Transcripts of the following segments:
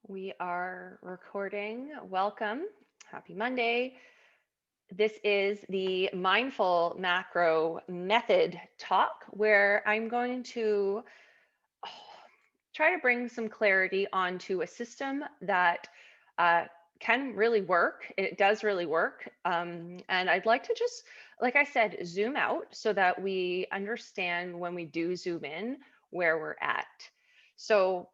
We are recording. Welcome. Happy Monday. This is the Mindful Macro Method talk where I'm going to try to bring some clarity onto a system that uh, can really work. It does really work. And I'd like to just, like I said, zoom out so that we understand when we do zoom in where we're at. So,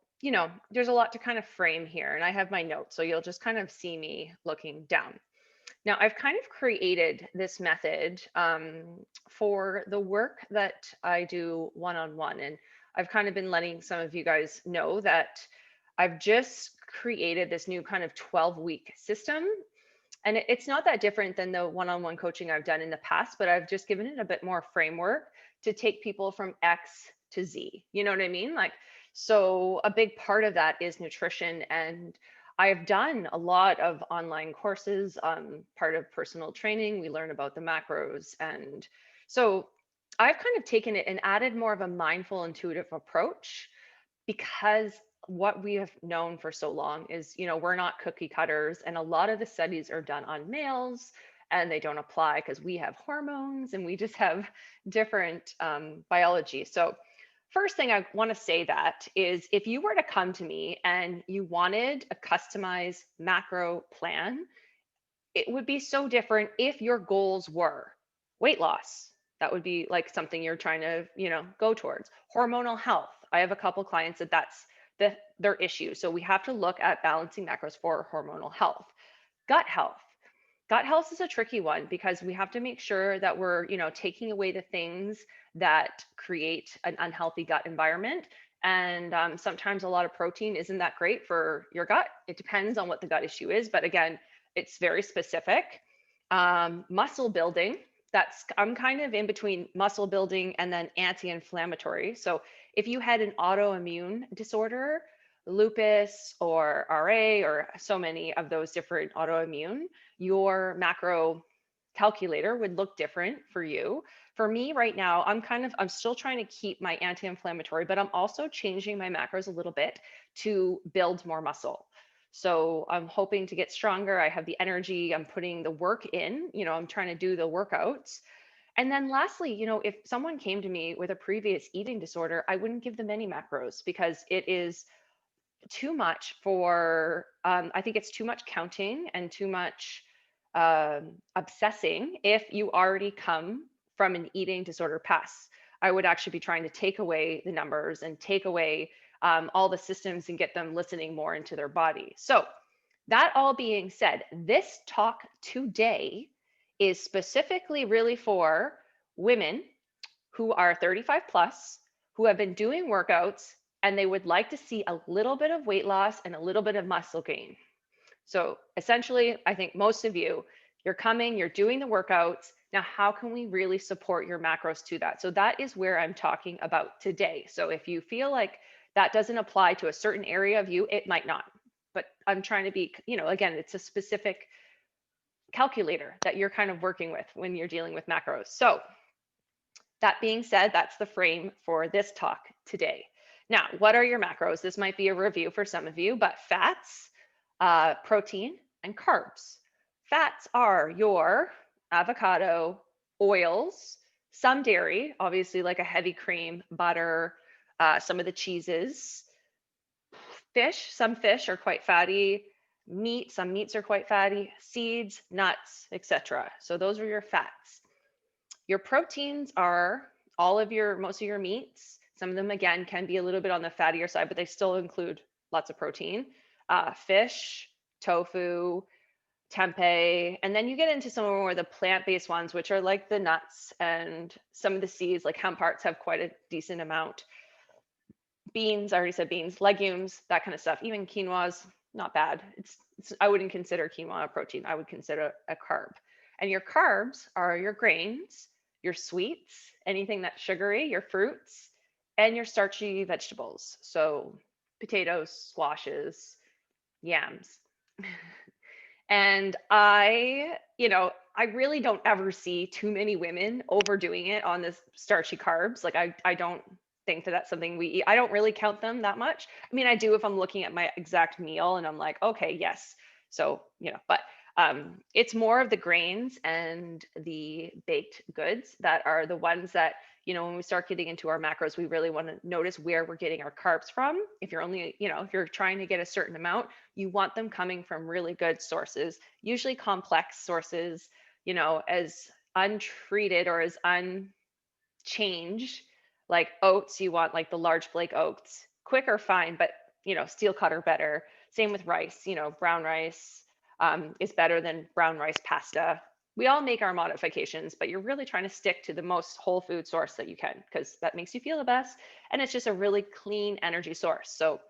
there's a lot to kind of frame here, and I have my notes, so you'll just kind of see me looking down. Now, I've kind of created this method for the work that I do one on one. And I've kind of been letting some of you guys know that I've just created this new kind of 12-week system. And it's not that different than the one on one coaching I've done in the past, but I've just given it a bit more framework to take people from X to Z. You know what I mean? So a big part of that is nutrition. And I've done a lot of online courses, part of personal training. We learn about the macros. And so I've kind of taken it and added more of a mindful, intuitive approach because what we have known for so long is, we're not cookie cutters, and a lot of the studies are done on males and they don't apply because we have hormones and we just have different biology. So first thing I want to say that is if you were to come to me and you wanted a customized macro plan, it would be so different if your goals were weight loss. That would be like something you're trying to, go towards. Hormonal health. I have a couple clients that that's their issue. So we have to look at balancing macros for hormonal health. Gut health. Gut health is a tricky one because we have to make sure that we're, taking away the things that create an unhealthy gut environment. And sometimes a lot of protein isn't that great for your gut. It depends on what the gut issue is. But again, it's very specific. Muscle building. I'm kind of in between muscle building and then anti-inflammatory. So if you had an autoimmune disorder, lupus or RA or so many of those different autoimmune, your macro calculator would look different for you. For me right now, I'm still trying to keep my anti-inflammatory, but I'm also changing my macros a little bit to build more muscle. So I'm hoping to get stronger. I have the energy, I'm putting the work in, I'm trying to do the workouts. And then lastly, if someone came to me with a previous eating disorder, I wouldn't give them any macros because it is too much for, I think it's too much counting and too much obsessing if you already come from an eating disorder past. I would actually be trying to take away the numbers and take away all the systems and get them listening more into their body. So, that all being said, this talk today is specifically really for women who are 35 plus, who have been doing workouts, and they would like to see a little bit of weight loss and a little bit of muscle gain. So essentially, I think most of you, you're coming, you're doing the workouts. Now, how can we really support your macros to that? So that is where I'm talking about today. So if you feel like that doesn't apply to a certain area of you, it might not. But I'm trying to be, again, it's a specific calculator that you're kind of working with when you're dealing with macros. So that being said, that's the frame for this talk today. Now, what are your macros? This might be a review for some of you, but fats, protein, and carbs. Fats are your avocado, oils, some dairy, obviously like a heavy cream, butter, some of the cheeses, fish, some fish are quite fatty, meat, some meats are quite fatty, seeds, nuts, etc. So those are your fats. Your proteins are most of your meats. Some of them, again, can be a little bit on the fattier side, but they still include lots of protein. Fish, tofu, tempeh, and then you get into some more of the plant-based ones, which are like the nuts and some of the seeds, like hemp hearts have quite a decent amount. Beans, I already said beans, legumes, that kind of stuff. Even quinoa's not bad. I wouldn't consider quinoa a protein. I would consider a carb. And your carbs are your grains, your sweets, anything that's sugary, your fruits, and your starchy vegetables. So potatoes, squashes, yams. And I really don't ever see too many women overdoing it on this starchy carbs. Like I don't think that that's something we eat. I don't really count them that much. I mean, I do if I'm looking at my exact meal and I'm like, okay, yes. So, but it's more of the grains and the baked goods that are the ones that, when we start getting into our macros, we really want to notice where we're getting our carbs from. If you're only, if you're trying to get a certain amount, you want them coming from really good sources, usually complex sources, as untreated or as unchanged, like oats, you want like the large flake oats, quick or fine, but steel cut or better. Same with rice, brown rice is better than brown rice pasta. We all make our modifications, but you're really trying to stick to the most whole food source that you can, because that makes you feel the best. And it's just a really clean energy source. So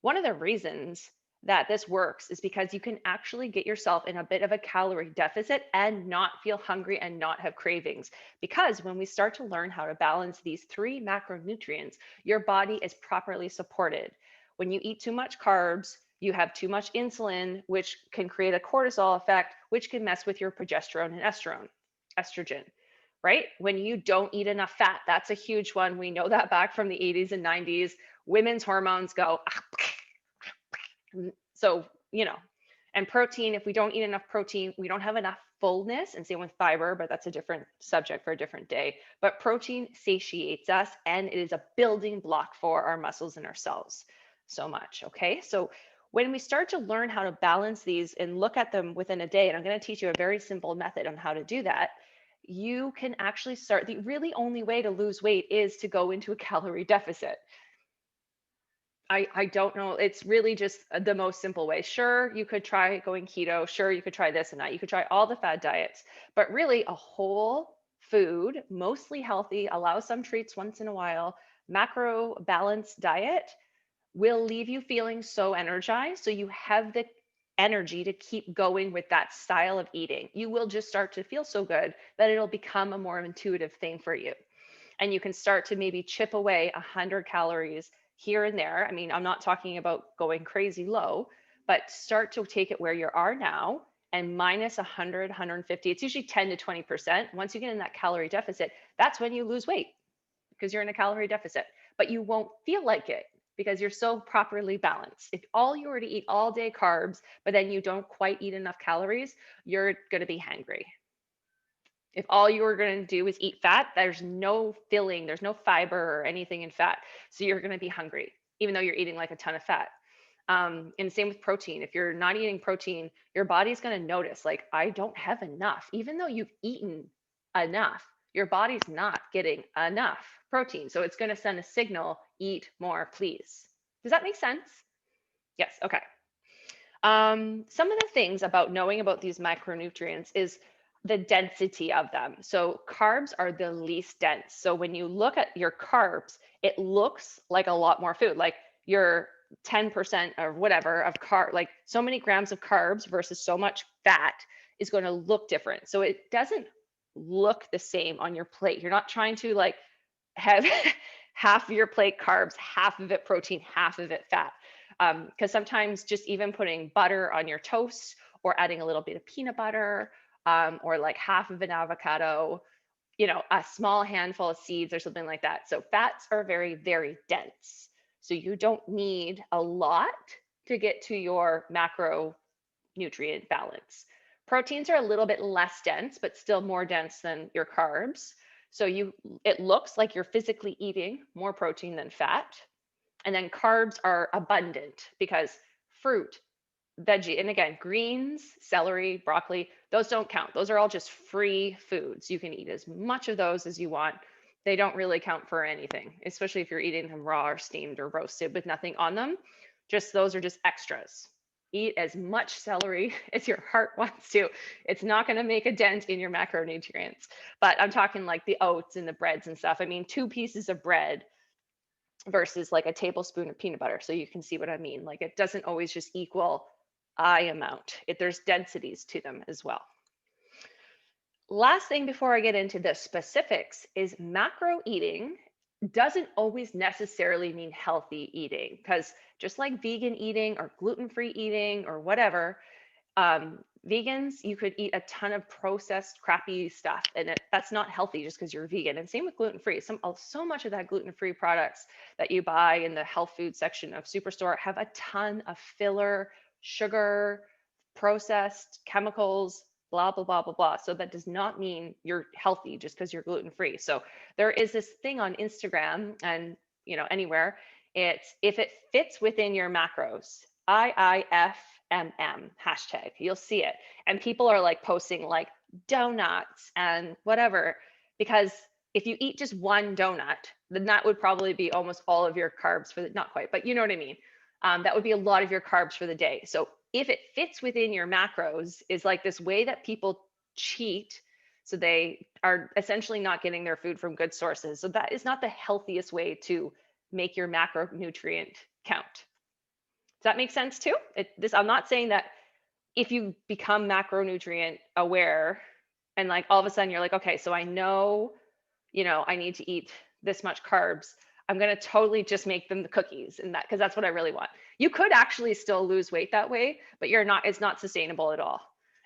one of the reasons that this works is because you can actually get yourself in a bit of a calorie deficit and not feel hungry and not have cravings. Because when we start to learn how to balance these three macronutrients, your body is properly supported. When you eat too much carbs, you have too much insulin, which can create a cortisol effect, which can mess with your progesterone and estrogen, right? When you don't eat enough fat, that's a huge one. We know that back from the 80s and 90s. Women's hormones go, so, and protein, if we don't eat enough protein, we don't have enough fullness, and same with fiber, but that's a different subject for a different day. But protein satiates us, and it is a building block for our muscles and our cells so much. Okay. So when we start to learn how to balance these and look at them within a day, and I'm going to teach you a very simple method on how to do that, you can actually start. The really only way to lose weight is to go into a calorie deficit. I don't know. It's really just the most simple way. Sure, you could try going keto. Sure, you could try this and that. You could try all the fad diets, but really a whole food, mostly healthy, allow some treats once in a while, macro balanced diet will leave you feeling so energized. So you have the energy to keep going with that style of eating. You will just start to feel so good that it'll become a more intuitive thing for you. And you can start to maybe chip away 100 calories here and there. I mean, I'm not talking about going crazy low, but start to take it where you are now and minus 100, 150. It's usually 10 to 20%. Once you get in that calorie deficit, that's when you lose weight because you're in a calorie deficit, but you won't feel like it because you're so properly balanced. If all you were to eat all day carbs, but then you don't quite eat enough calories, you're going to be hangry. If all you were going to do is eat fat, there's no filling, there's no fiber or anything in fat. So you're going to be hungry, even though you're eating like a ton of fat. And same with protein. If you're not eating protein, your body's going to notice, like, I don't have enough. Even though you've eaten enough, your body's not getting enough protein. So it's going to send a signal, eat more, please. Does that make sense? Yes. Okay. Some of the things about knowing about these macronutrients is the density of them. So carbs are the least dense. So when you look at your carbs, it looks like a lot more food, like your 10% or whatever of carb, like so many grams of carbs versus so much fat is going to look different. So it doesn't look the same on your plate. You're not trying to like have half of your plate carbs, half of it protein, half of it fat. Because sometimes just even putting butter on your toast or adding a little bit of peanut butter or like half of an avocado, a small handful of seeds or something like that. So fats are very, very dense. So you don't need a lot to get to your macronutrient balance. Proteins are a little bit less dense, but still more dense than your carbs. So it looks like you're physically eating more protein than fat. And then carbs are abundant because fruit, veggie, and again, greens, celery, broccoli, those don't count. Those are all just free foods. You can eat as much of those as you want. They don't really count for anything, especially if you're eating them raw or steamed or roasted with nothing on them. Just those are just extras. Eat as much celery as your heart wants to. It's not going to make a dent in your macronutrients. But I'm talking like the oats and the breads and stuff. I mean, 2 pieces of bread versus like a tablespoon of peanut butter. So you can see what I mean. Like it doesn't always just equal I amount. There's densities to them as well. Last thing before I get into the specifics is macro eating doesn't always necessarily mean healthy eating, because just like vegan eating or gluten-free eating or whatever, vegans, you could eat a ton of processed crappy stuff, and that's not healthy just because you're vegan. And same with gluten-free. So much of that gluten-free products that you buy in the health food section of Superstore have a ton of filler, sugar, processed chemicals, blah, blah, blah, blah, blah. So that does not mean you're healthy just because you're gluten-free. So there is this thing on Instagram and anywhere. It's if it fits within your macros, IIFMM hashtag. You'll see it. And people are like posting like donuts and whatever, because if you eat just one donut, then that would probably be almost all of your carbs for the, not quite, but you know what I mean? That would be a lot of your carbs for the day. So if it fits within your macros is like this way that people cheat. So they are essentially not getting their food from good sources. So that is not the healthiest way to make your macronutrient count. Does that make sense too? I'm not saying that if you become macronutrient aware and like all of a sudden you're like, okay, so I know, I need to eat this much carbs. I'm going to totally just make them the cookies and that, because that's what I really want. You could actually still lose weight that way, but it's not sustainable at all.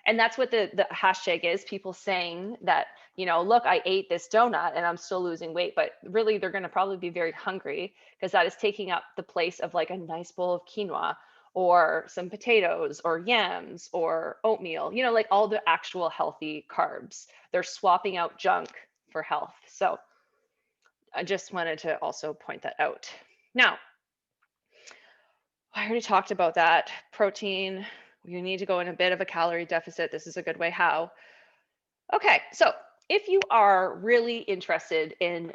And that's what the hashtag is, people saying that, look, I ate this donut and I'm still losing weight, but really they're going to probably be very hungry because that is taking up the place of like a nice bowl of quinoa or some potatoes or yams or oatmeal, like all the actual healthy carbs. They're swapping out junk for health. So I just wanted to also point that out. Now, I already talked about that. Protein, you need to go in a bit of a calorie deficit. This is a good way how. Okay, so if you are really interested in,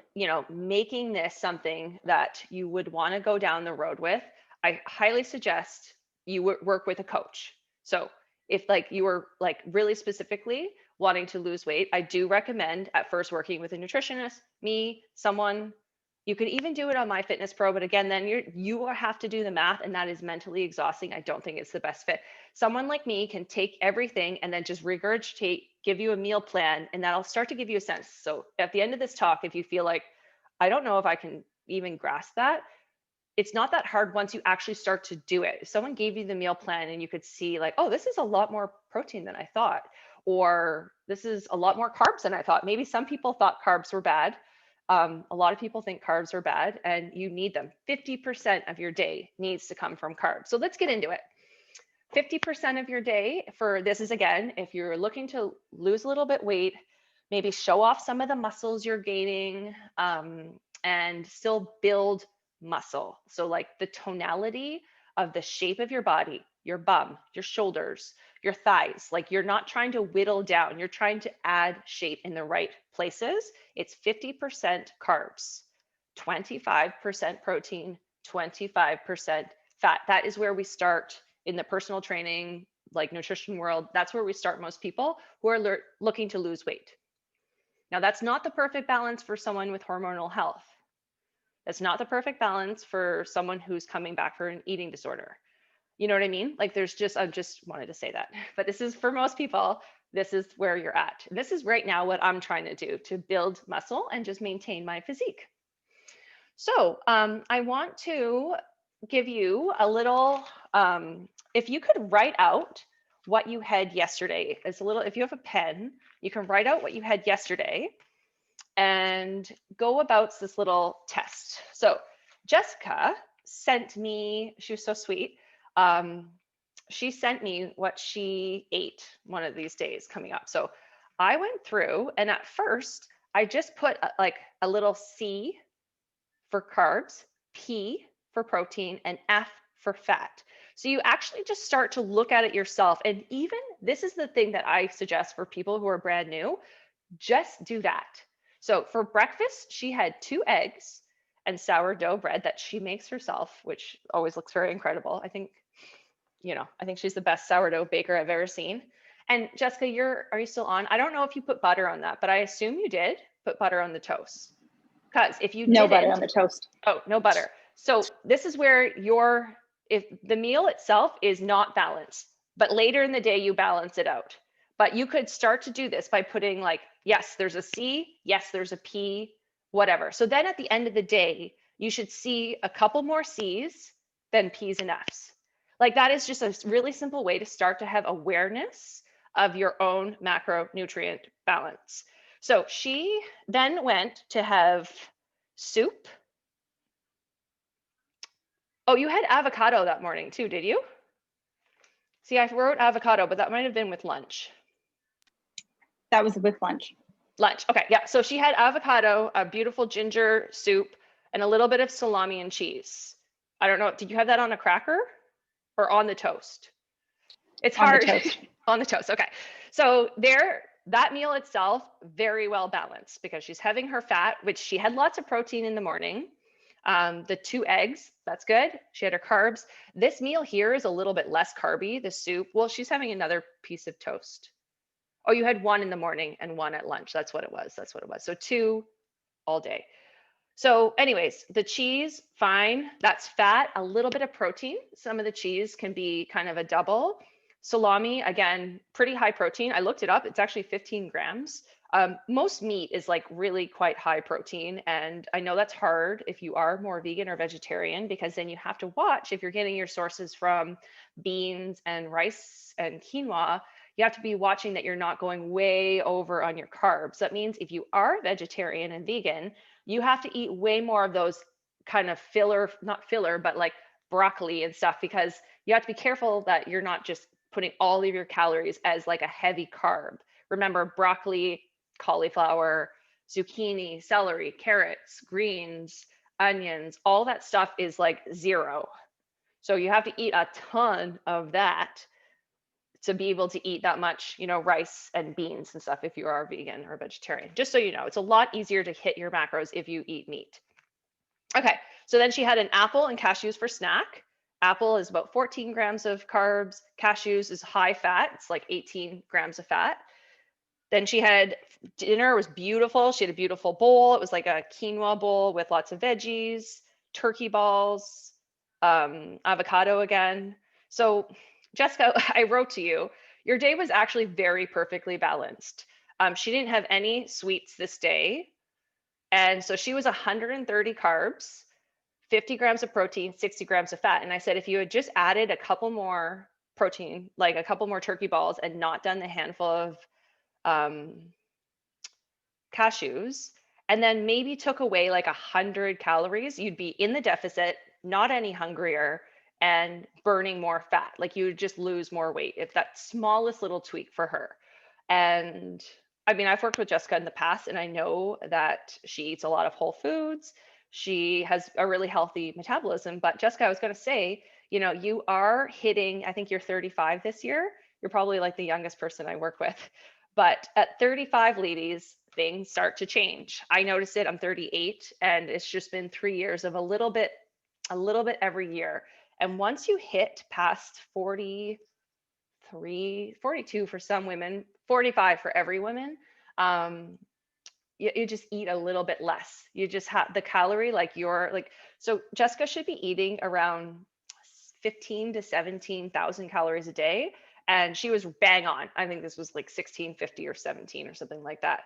making this something that you would want to go down the road with, I highly suggest you work with a coach. So if like you were like really specifically wanting to lose weight, I do recommend at first working with a nutritionist, someone. You could even do it on MyFitnessPal, but again, then you have to do the math, and that is mentally exhausting. I don't think it's the best fit. Someone like me can take everything and then just regurgitate, give you a meal plan, and that'll start to give you a sense. So at the end of this talk, if you feel like, I don't know if I can even grasp that, it's not that hard once you actually start to do it. If someone gave you the meal plan and you could see like, oh, this is a lot more protein than I thought, or this is a lot more carbs than I thought. Maybe some people thought carbs were bad. A lot of people think carbs are bad and you need them. 50% of your day needs to come from carbs. So let's get into it. 50% of your day for this is, again, if you're looking to lose a little bit weight, maybe show off some of the muscles you're gaining, and still build muscle. So like the tonality of the shape of your body, your bum, your shoulders, your thighs, like you're not trying to whittle down, you're trying to add shape in the right places. It's 50% carbs, 25% protein, 25% fat. That is where we start in the personal training, like nutrition world. That's where we start most people who are looking to lose weight. Now, that's not the perfect balance for someone with hormonal health. That's not the perfect balance for someone who's coming back for an eating disorder. You know what I mean? Like I just wanted to say that. But this is for most people, this is where you're at. This is right now what I'm trying to do to build muscle and just maintain my physique. So I want to give you a little, if you could write out what you had yesterday, if you have a pen, you can write out what you had yesterday and go about this little test. So Jessica sent me, she was so sweet. She sent me what she ate one of these days coming up. So I went through, and at first I just put like a little C for carbs, P for protein, and F for fat. So you actually just start to look at it yourself. And even this is the thing that I suggest for people who are brand new, just do that. So for breakfast, she had 2 eggs and sourdough bread that she makes herself, which always looks very incredible. I think she's the best sourdough baker I've ever seen. And Jessica, are you still on? I don't know if you put butter on that, but I assume you did put butter on the toast. Because if you no butter on the toast. Oh, no butter. So this is where if the meal itself is not balanced, but later in the day you balance it out. But you could start to do this by putting like, yes, there's a C, yes, there's a P, whatever. So then at the end of the day, you should see a couple more C's than P's and F's. Like that is just a really simple way to start to have awareness of your own macronutrient balance. So she then went to have soup. Oh, you had avocado that morning too, did you? See, I wrote avocado, but that might have been with lunch. That was with lunch. Lunch, okay, yeah. So she had avocado, a beautiful ginger soup, and a little bit of salami and cheese. I don't know, did you have that on a cracker or on the toast? It's hard. On the toast. On the toast, okay. So that meal itself, very well balanced because she's having her fat, which she had lots of protein in the morning. The 2 eggs, that's good. She had her carbs. This meal here is a little bit less carby, the soup. Well, she's having another piece of toast. Oh, you had 1 in the morning and 1 at lunch. That's what it was. That's what it was. So 2 all day. So anyways, the cheese, fine. That's fat, a little bit of protein. Some of the cheese can be kind of a double. Salami, again, pretty high protein. I looked it up. It's actually 15 grams. Most meat is like really quite high protein. And I know that's hard if you are more vegan or vegetarian, because then you have to watch if you're getting your sources from beans and rice and quinoa, you have to be watching that you're not going way over on your carbs. That means if you are vegetarian and vegan, you have to eat way more of those kind of filler, not filler, but like broccoli and stuff, because you have to be careful that you're not just putting all of your calories as like a heavy carb. Remember, broccoli, cauliflower, zucchini, celery, carrots, greens, onions, all that stuff is like 0. So you have to eat a ton of that to be able to eat that much, rice and beans and stuff if you are vegan or vegetarian. Just so you know, it's a lot easier to hit your macros if you eat meat. Okay, so then she had an apple and cashews for snack. Apple is about 14 grams of carbs. Cashews is high fat. It's like 18 grams of fat. Then she had dinner, was beautiful. She had a beautiful bowl. It was like a quinoa bowl with lots of veggies, turkey balls, avocado again. So Jessica, I wrote to you, your day was actually very perfectly balanced. She didn't have any sweets this day. And so she was 130 carbs, 50 grams of protein, 60 grams of fat. And I said, if you had just added a couple more protein, like a couple more turkey balls, and not done the handful of cashews, and then maybe took away like 100 calories, you'd be in the deficit, not any hungrier, and burning more fat. Like you would just lose more weight if that smallest little tweak for her. And I mean, I've worked with Jessica in the past, and I know that she eats a lot of whole foods. She has a really healthy metabolism. But Jessica, I was going to say, you are hitting, I think you're 35 this year. You're probably like the youngest person I work with. But at 35, ladies, things start to change. I noticed it. I'm 38, and it's just been 3 years of a little bit every year. And once you hit past 43, 42 for some women, 45 for every woman, you just eat a little bit less. You just have the calorie, so Jessica should be eating around 15 to 17,000 calories a day. And she was bang on. I think this was like 1650 or 17 or something like that.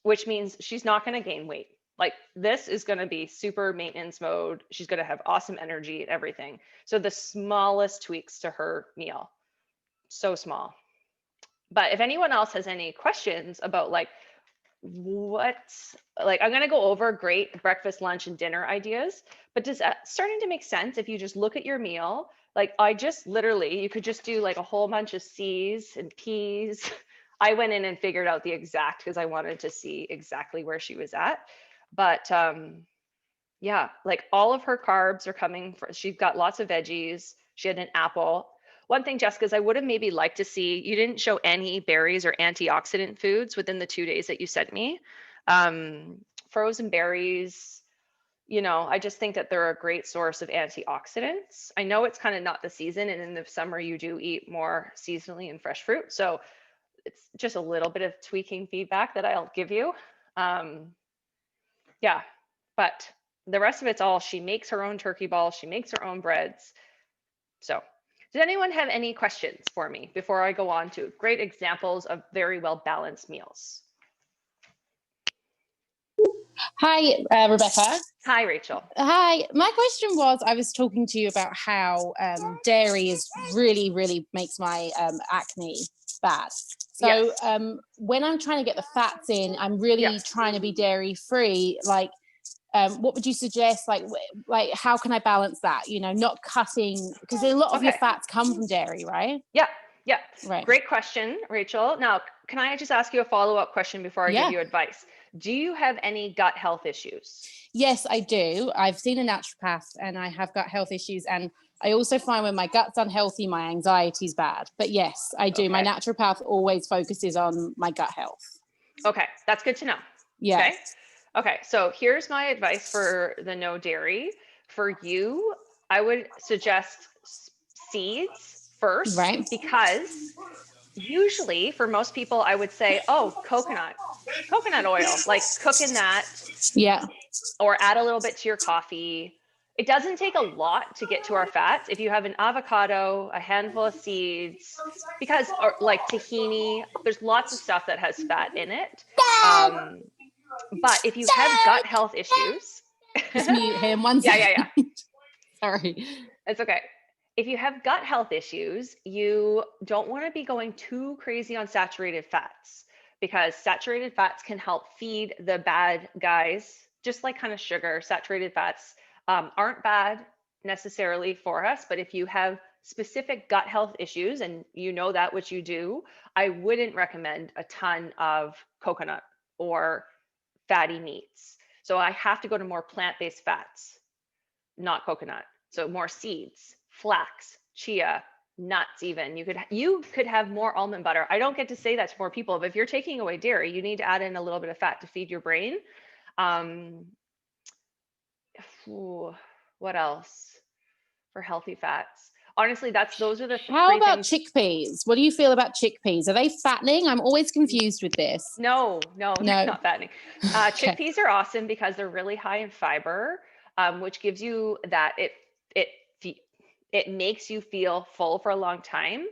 Which means she's not going to gain weight. Like this is going to be super maintenance mode. She's going to have awesome energy and everything. So the smallest tweaks to her meal, so small. But if anyone else has any questions about I'm going to go over great breakfast, lunch, and dinner ideas, but does that starting to make sense if you just look at your meal? Like I just literally, you could just do like a whole bunch of C's and P's. I went in and figured out the exact because I wanted to see exactly where she was at. But yeah, like all of her carbs are coming from, she's got lots of veggies. She had an apple. One thing, Jessica, is I would have maybe liked to see, you didn't show any berries or antioxidant foods within the 2 days that you sent me. Frozen berries, I just think that they're a great source of antioxidants. I know it's kind of not the season, and in the summer you do eat more seasonally and fresh fruit. So it's just a little bit of tweaking feedback that I'll give you. Yeah, but the rest of it's all, she makes her own turkey balls, she makes her own breads. So does anyone have any questions for me before I go on to great examples of very well balanced meals? Hi, Rebecca. Hi, Rachel. Hi, my question was, I was talking to you about how dairy is really makes my acne bad. So Yes. when I'm trying to get the fats in, I'm really Yes. trying to be dairy free. Like, what would you suggest? Like how can I balance that? You know, not cutting, because a lot of your Okay. fats come from dairy, right? Yeah. Yeah. Right. Great question, Rachel. Now, can I just ask you a follow-up question before I give Yeah. you advice? Do you have any gut health issues? Yes, I do. I've seen a naturopath and I have gut health issues. And I also find when my gut's unhealthy, my anxiety's bad. But yes, I do. My Okay. naturopath always focuses on my gut health. Okay. That's good to know. Yeah. Okay. Okay. So here's my advice for the no dairy. For you, I would suggest seeds first Right. because usually for most people, I would say, oh, coconut oil, like cooking that Yeah. or add a little bit to your coffee. It doesn't take a lot to get to our fats. If you have an avocado, a handful of seeds, because or like tahini, there's lots of stuff that has fat in it. But if you have gut health issues, Just mute him one yeah, second. yeah, yeah. Sorry. It's okay. If you have gut health issues, you don't want to be going too crazy on saturated fats because saturated fats can help feed the bad guys, just like kind of sugar. Saturated fats aren't bad necessarily for us, but if you have specific gut health issues and you know that, which you do, I wouldn't recommend a ton of coconut or fatty meats. So I have to go to more plant-based fats, not coconut. So more seeds, flax, chia, nuts even. You could have more almond butter. I don't get to say that to more people, but if you're taking away dairy, you need to add in a little bit of fat to feed your brain. Um, what else for healthy fats? Honestly, those are the How three about things. chickpeas? What do you feel about chickpeas? Are they fattening? I'm always confused with this. No, they're No. not fattening. Okay. Chickpeas are awesome because they're really high in fiber, which gives you that it fe- it makes you feel full for a long time.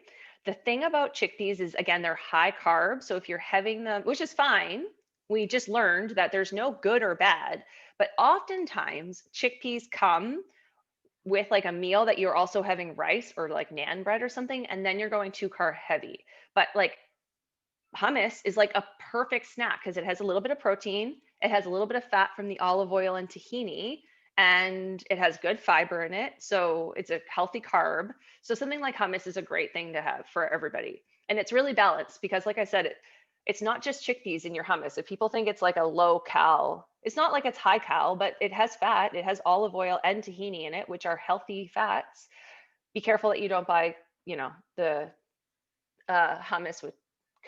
The thing about chickpeas is again they're high carb, so if you're having them, which is fine, we just learned that there's no good or bad, but oftentimes chickpeas come with like a meal that you're also having rice or like naan bread or something, and then you're going too carb heavy. But like hummus is like a perfect snack because it has a little bit of protein, it has a little bit of fat from the olive oil and tahini, and it has good fiber in it. So it's a healthy carb. So something like hummus is a great thing to have for everybody. And it's really balanced because, like I said, it's not just chickpeas in your hummus. If people think it's like a low cal, it's not like it's high cal, but it has fat, it has olive oil and tahini in it, which are healthy fats. Be careful that you don't buy, the hummus with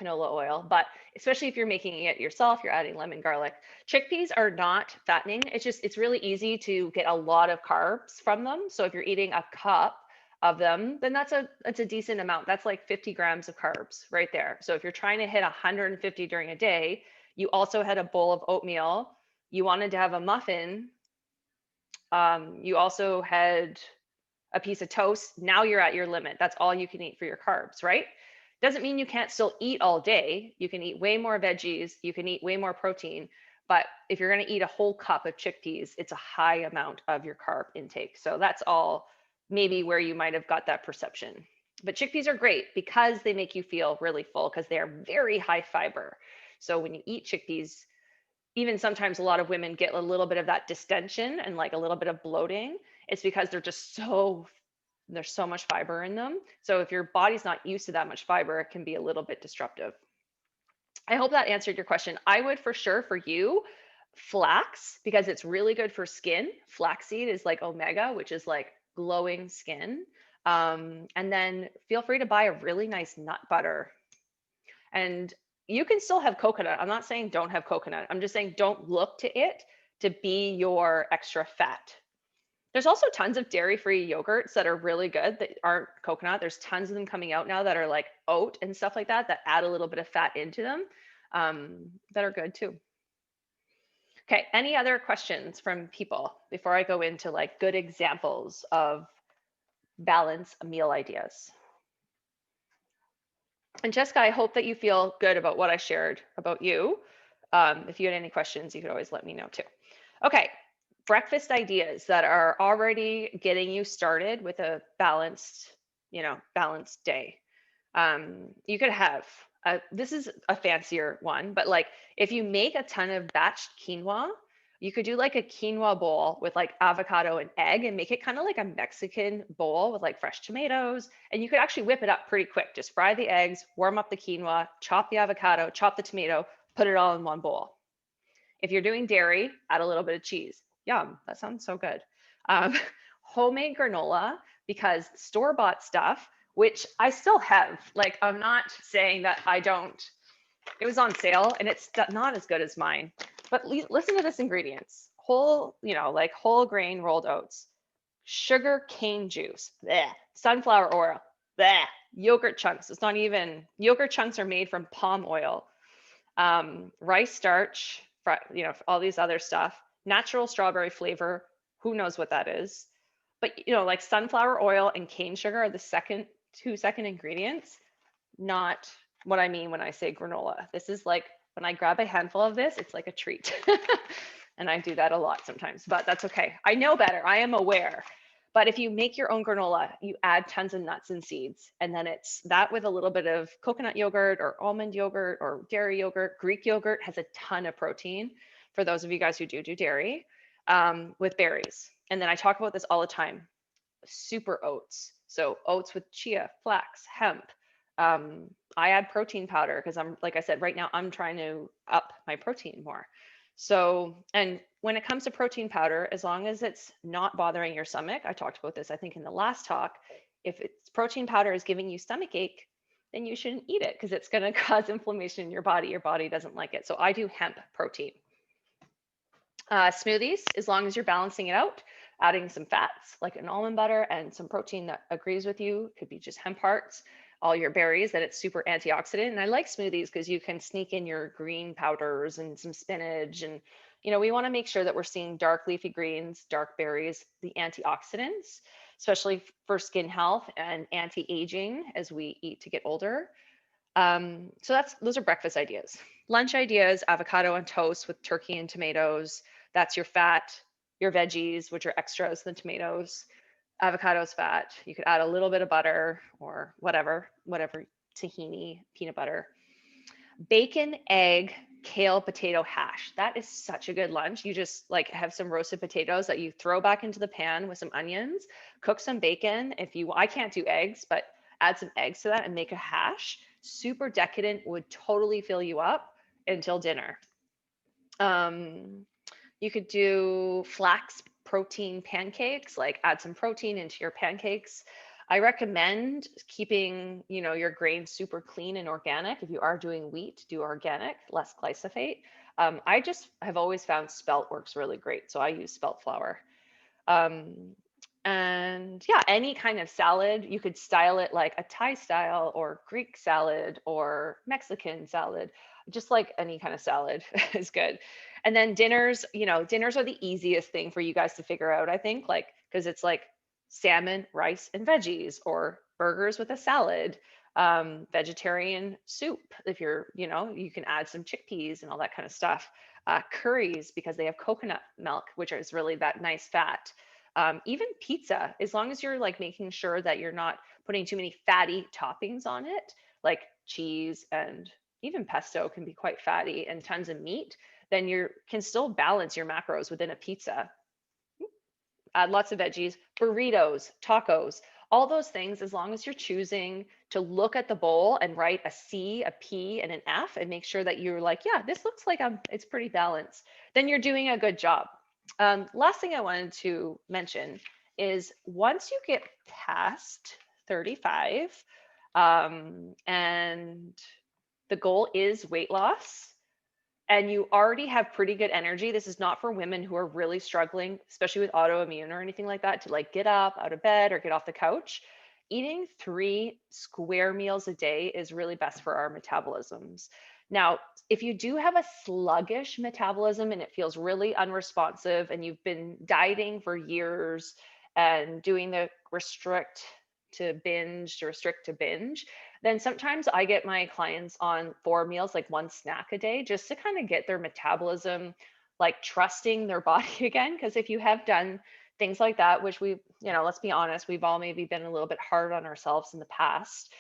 canola oil, but especially if you're making it yourself, you're adding lemon, garlic. Chickpeas are not fattening. It's really easy to get a lot of carbs from them. So if you're eating a cup of them, then that's a decent amount. That's like 50 grams of carbs right there. So if you're trying to hit 150 during a day, you also had a bowl of oatmeal, you wanted to have a muffin, you also had a piece of toast, now you're at your limit. That's all you can eat for your carbs, right? Doesn't mean you can't still eat all day. You can eat way more veggies, you can eat way more protein, but if you're going to eat a whole cup of chickpeas, it's a high amount of your carb intake. So that's all maybe where you might have got that perception. But chickpeas are great because they make you feel really full because they are very high fiber. So when you eat chickpeas, even sometimes a lot of women get a little bit of that distension and like a little bit of bloating. It's because there's so much fiber in them. So if your body's not used to that much fiber, it can be a little bit disruptive. I hope that answered your question. I would for sure for you flax because it's really good for skin. Flaxseed is like omega, which is like glowing skin. And then feel free to buy a really nice nut butter. And you can still have coconut. I'm not saying don't have coconut. I'm just saying don't look to it to be your extra fat. There's also tons of dairy-free yogurts that are really good that aren't coconut. There's tons of them coming out now that are like oat and stuff like that that add a little bit of fat into them that are good too. Okay, any other questions from people before I go into like good examples of balanced meal ideas? And Jessica, I hope that you feel good about what I shared about you. If you had any questions, you could always let me know too. Okay, breakfast ideas that are already getting you started with a balanced, balanced day. You could have, this is a fancier one, but like if you make a ton of batched quinoa, you could do like a quinoa bowl with like avocado and egg and make it kind of like a Mexican bowl with like fresh tomatoes. And you could actually whip it up pretty quick. Just fry the eggs, warm up the quinoa, chop the avocado, chop the tomato, put it all in one bowl. If you're doing dairy, add a little bit of cheese. Yum, that sounds so good. Um, homemade granola, because store-bought stuff, which I still have, like I'm not saying that I don't, it was on sale and it's not as good as mine, but listen to this ingredients. Whole, like whole grain rolled oats, sugar cane juice, bleh, sunflower oil, bleh, yogurt chunks. It's not even, yogurt chunks are made from palm oil, rice starch, all these other stuff, natural strawberry flavor. Who knows what that is? But like sunflower oil and cane sugar are the two second ingredients, not what I mean when I say granola. This is like when I grab a handful of this, it's like a treat. And I do that a lot sometimes, but that's okay. I know better. I am aware. But if you make your own granola, you add tons of nuts and seeds, and then it's that with a little bit of coconut yogurt or almond yogurt or dairy yogurt. Greek yogurt has a ton of protein for those of you guys who do dairy, with berries. And then I talk about this all the time, super oats. So oats with chia, flax, hemp. I add protein powder because like I said, right now I'm trying to up my protein more. So, and when it comes to protein powder, as long as it's not bothering your stomach, I talked about this, I think in the last talk, if it's protein powder is giving you stomach ache, then you shouldn't eat it because it's going to cause inflammation in your body. Your body doesn't like it. So I do hemp protein. Smoothies, as long as you're balancing it out, adding some fats like an almond butter and some protein that agrees with you, could be just hemp hearts, all your berries, that it's super antioxidant. And I like smoothies because you can sneak in your green powders and some spinach. And, we want to make sure that we're seeing dark leafy greens, dark berries, the antioxidants, especially for skin health and anti-aging as we eat to get older. So those are breakfast ideas. Lunch ideas, avocado on toast with turkey and tomatoes. That's your fat, your veggies, which are extras, the tomatoes. Avocado's fat. You could add a little bit of butter or whatever, tahini, peanut butter. Bacon, egg, kale, potato hash. That is such a good lunch. You just like have some roasted potatoes that you throw back into the pan with some onions, cook some bacon. I can't do eggs, but add some eggs to that and make a hash. Super decadent, would totally fill you up until dinner. You could do flax protein pancakes, like add some protein into your pancakes. I recommend keeping, your grains super clean and organic. If you are doing wheat, do organic, less glyphosate. I just have always found spelt works really great. So I use spelt flour. And yeah, any kind of salad, you could style it like a Thai style or Greek salad or Mexican salad, just like any kind of salad is good. And then dinners are the easiest thing for you guys to figure out, I think, like, because it's like salmon, rice, and veggies, or burgers with a salad, vegetarian soup. If you can add some chickpeas and all that kind of stuff. Curries, because they have coconut milk, which is really that nice fat. Even pizza, as long as you're like making sure that you're not putting too many fatty toppings on it, like cheese, and even pesto can be quite fatty, and tons of meat, then you can still balance your macros within a pizza. Add lots of veggies, burritos, tacos, all those things, as long as you're choosing to look at the bowl and write a C, a P, and an F, and make sure that you're like, yeah, this looks like it's pretty balanced, then you're doing a good job. Last thing I wanted to mention is once you get past 35, and the goal is weight loss, and you already have pretty good energy. This is not for women who are really struggling, especially with autoimmune or anything like that, to like get up out of bed or get off the couch. Eating 3 square meals a day is really best for our metabolisms. Now, if you do have a sluggish metabolism and it feels really unresponsive, and you've been dieting for years and doing the restrict to binge, then sometimes I get my clients on 4 meals, like 1 snack a day, just to kind of get their metabolism like trusting their body again. Because if you have done things like that, which we, let's be honest, we've all maybe been a little bit hard on ourselves in the past.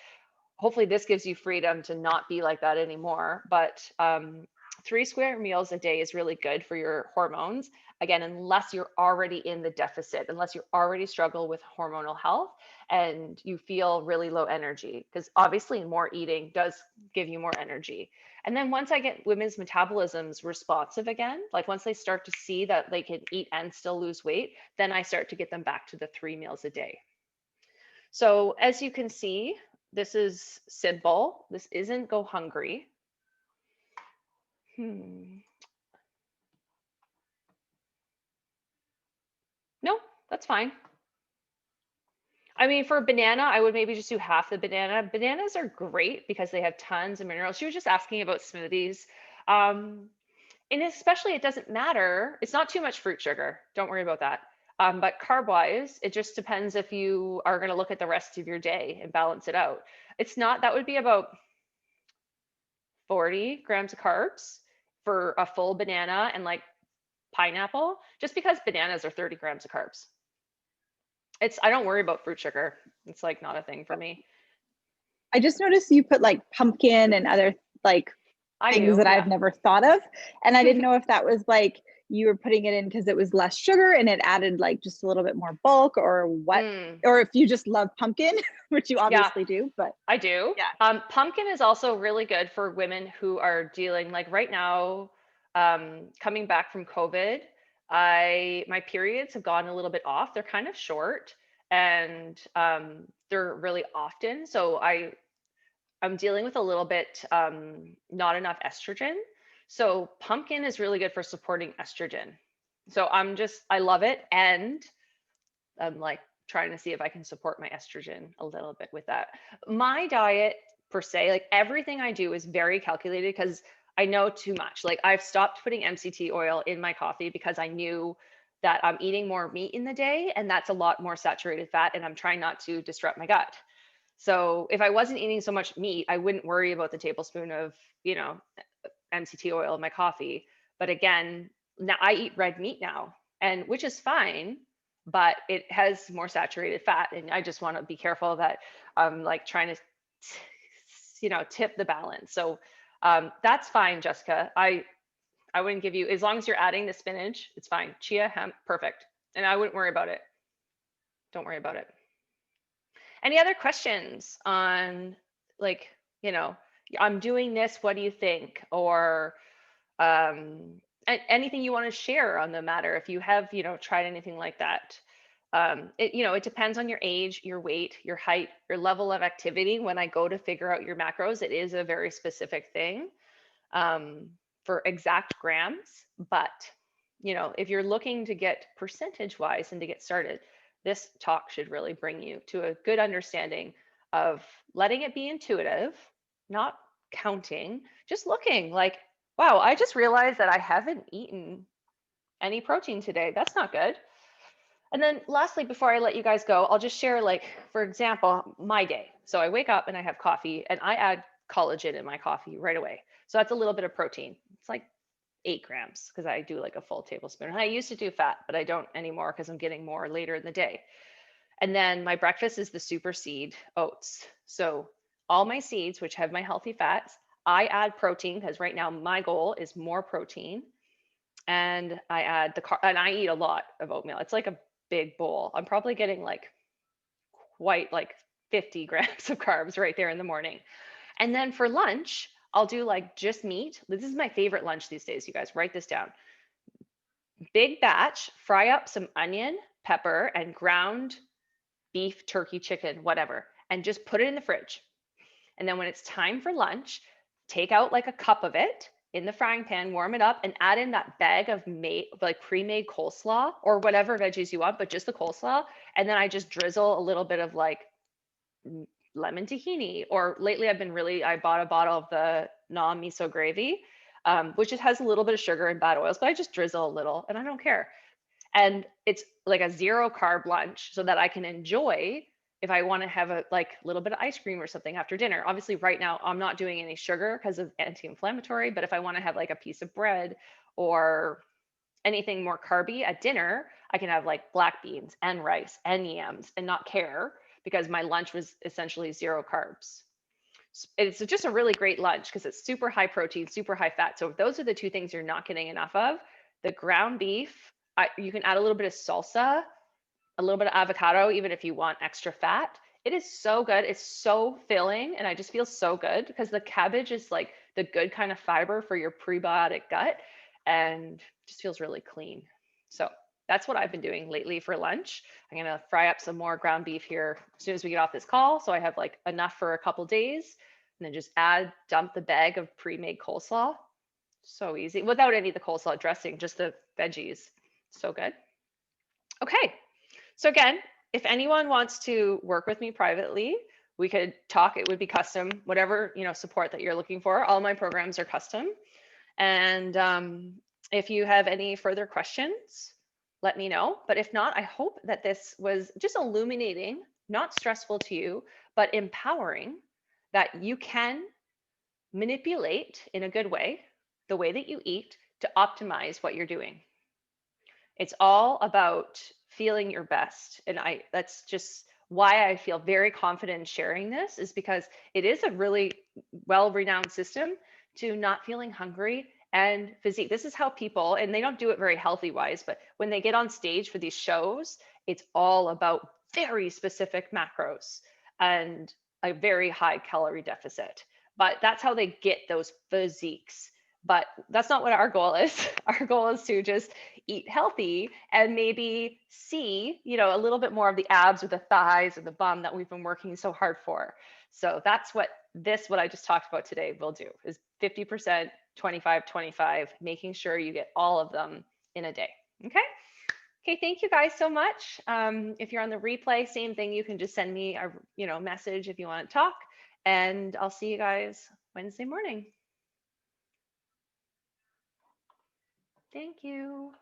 Hopefully this gives you freedom to not be like that anymore. But 3 square meals a day is really good for your hormones. Again, unless you're already in the deficit, unless you already struggle with hormonal health and you feel really low energy, because obviously more eating does give you more energy. And then once I get women's metabolisms responsive again, like once they start to see that they can eat and still lose weight, then I start to get them back to the 3 meals a day. So as you can see, this is simple. This isn't go hungry. No, that's fine. I mean, for a banana, I would maybe just do half the banana. Bananas are great because they have tons of minerals. She was just asking about smoothies. And especially, it doesn't matter. It's not too much fruit sugar. Don't worry about that. But carb-wise, it just depends if you are going to look at the rest of your day and balance it out. It's not, that would be about 40 grams of carbs for a full banana and like pineapple, just because bananas are 30 grams of carbs. I don't worry about fruit sugar. It's like not a thing for me. I just noticed you put like pumpkin and other like things that I've never thought of. And I didn't know if that was like you were putting it in because it was less sugar and it added like just a little bit more bulk or what, or if you just love pumpkin, which you obviously do, but. I do. Yeah. Pumpkin is also really good for women who are dealing, like right now, coming back from COVID, my periods have gone a little bit off. They're kind of short and they're really often. So I'm dealing with a little bit, not enough estrogen. So pumpkin is really good for supporting estrogen. So I love it. And I'm like trying to see if I can support my estrogen a little bit with that. My diet per se, like everything I do is very calculated because I know too much. Like I've stopped putting MCT oil in my coffee because I knew that I'm eating more meat in the day and that's a lot more saturated fat and I'm trying not to disrupt my gut. So if I wasn't eating so much meat, I wouldn't worry about the tablespoon of, MCT oil in my coffee. But again, now I eat red meat now, and which is fine, but it has more saturated fat. And I just want to be careful that I'm like trying to, tip the balance. So that's fine, Jessica. I wouldn't give you, as long as you're adding the spinach, it's fine. Chia, hemp, perfect. And I wouldn't worry about it. Don't worry about it. Any other questions on like, I'm doing this, what do you think? Or anything you want to share on the matter if you have, tried anything like that. It depends on your age, your weight, your height, your level of activity. When I go to figure out your macros, it is a very specific thing for exact grams. But, if you're looking to get percentage wise and to get started, this talk should really bring you to a good understanding of letting it be intuitive, not counting, just looking like, wow, I just realized that I haven't eaten any protein today. That's not good. And then lastly, before I let you guys go, I'll just share, like, for example, my day. So I wake up and I have coffee and I add collagen in my coffee right away. So that's a little bit of protein. It's like 8 grams because I do like a full tablespoon. And I used to do fat, but I don't anymore because I'm getting more later in the day. And then my breakfast is the super seed oats. So all my seeds, which have my healthy fats, I add protein because right now my goal is more protein. And I add and I eat a lot of oatmeal. It's like a big bowl. I'm probably getting like quite like 50 grams of carbs right there in the morning. And then for lunch, I'll do like just meat. This is my favorite lunch these days, you guys. Write this down. Big batch, fry up some onion, pepper, and ground beef, turkey, chicken, whatever, and just put it in the fridge. And then when it's time for lunch, take out like a cup of it in the frying pan, warm it up, and add in that bag of pre-made coleslaw or whatever veggies you want, but just the coleslaw. And then I just drizzle a little bit of like lemon tahini, or lately I bought a bottle of the non-miso gravy, which it has a little bit of sugar and bad oils, but I just drizzle a little and I don't care. And it's like a 0 carb lunch so that I can enjoy if I want to have a like little bit of ice cream or something after dinner. Obviously right now I'm not doing any sugar because of anti-inflammatory, but if I want to have like a piece of bread or anything more carby at dinner, I can have like black beans and rice and yams and not care because my lunch was essentially 0 carbs. It's just a really great lunch because it's super high protein, super high fat. So if those are the 2 things you're not getting enough of, the ground beef, you can add a little bit of salsa, a little bit of avocado, even if you want extra fat. It is so good. It's so filling, and I just feel so good because the cabbage is like the good kind of fiber for your prebiotic gut and just feels really clean. So that's what I've been doing lately for lunch. I'm gonna fry up some more ground beef here as soon as we get off this call, so I have like enough for a couple days, and then just dump the bag of pre-made coleslaw. So easy, without any of the coleslaw dressing, just the veggies. So good. Okay, so again, if anyone wants to work with me privately, we could talk. It would be custom, whatever support that you're looking for. All my programs are custom. And if you have any further questions, let me know. But if not, I hope that this was just illuminating, not stressful to you, but empowering, that you can manipulate in a good way the way that you eat to optimize what you're doing. It's all about feeling your best. And that's just why I feel very confident in sharing this, is because it is a really well-renowned system to not feeling hungry and physique. This is how people, and they don't do it very healthy wise, but when they get on stage for these shows, it's all about very specific macros and a very high calorie deficit. But that's how they get those physiques. But that's not what our goal is. Our goal is to just eat healthy and maybe see, a little bit more of the abs or the thighs or the bum that we've been working so hard for. So that's what I just talked about today will do, is 50%, 25, 25, making sure you get all of them in a day. Okay. Okay. Thank you guys so much. If you're on the replay, same thing. You can just send me a message if you want to talk, and I'll see you guys Wednesday morning. Thank you.